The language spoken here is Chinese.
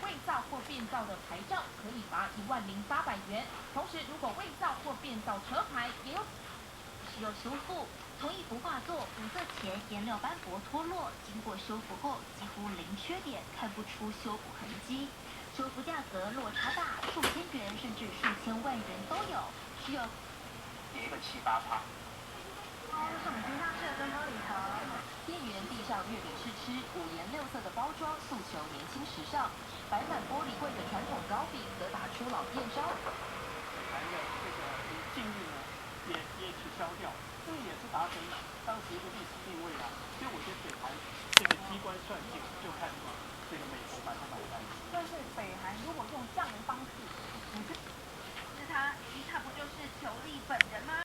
伪造或变造的牌照，可以罚10800元。同时，如果伪造或变造车牌，也有修复。同一幅画作，补色前颜料斑驳脱落，经过修复后几乎零缺点，看不出修补痕迹。修复价格落差大，数千元甚至数千万元都有，需要叠个7-8%。就是我们平常吃的真玻璃头。店员递上月饼试吃，五颜六色的包装，诉求年轻时尚。摆满玻璃柜的传统糕饼，则打出老店招。还有这个禁运呢，也取消掉，这也是达成当时一个历史定位啊。所以我觉得北韩这个机关算尽，就看这个美国把它买单。但是北韩如果用这样的方式，你是他不就是求利本人吗？